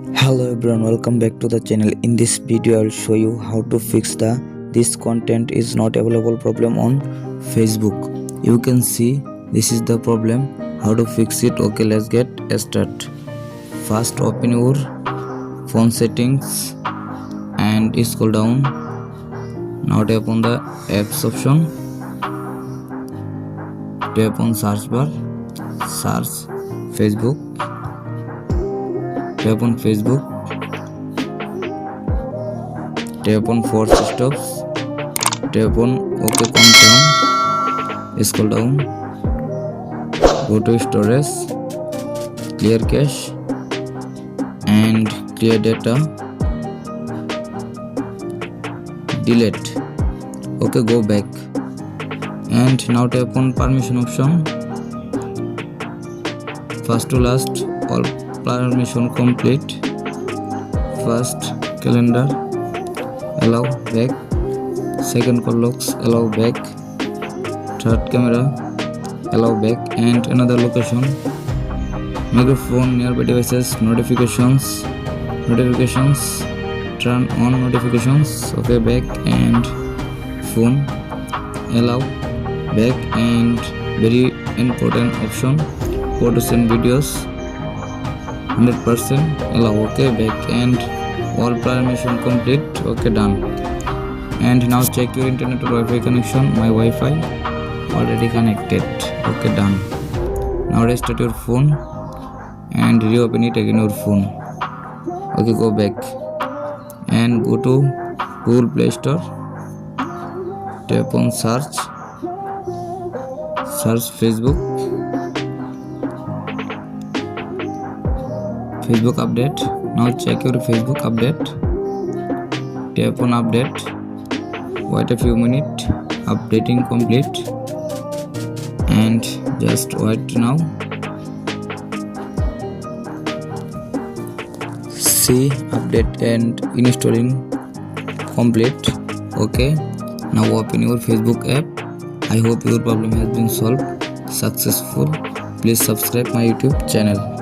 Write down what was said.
Hello everyone, welcome back to the channel. In this video I will show you how to fix this content is not available problem on Facebook. You can see this is the problem. How to fix it? Okay, let's get started. First open your phone settings and scroll down. Now tap on the apps option. Tap on search bar, search Facebook. Tap on Facebook. Tap on force stops. Tap on OK confirm. Scroll down. Go to storage. Clear cache and clear data. Delete. Okay, go back. And now tap on permission option. First to last, all permission complete. First calendar, allow back. Second call logs, allow back. Third camera, allow back. And another location, microphone, nearby devices, notifications, turn on notifications. Okay, back. And phone, allow back. And very important option, photo send videos, 100% allow. Okay, back. And all permission complete. Okay, done. And now check your internet or Wi-Fi connection. My Wi-Fi already connected. Okay, done. Now restart your phone and reopen it again your phone. Okay, go back and go to Google Play Store. Tap on search Facebook update. Now check your Facebook update. Tap on update. Wait a few minutes. Updating complete. And just wait now. See, update and installing complete. Okay, now open your Facebook app. I hope your problem has been solved successful. Please subscribe my YouTube channel.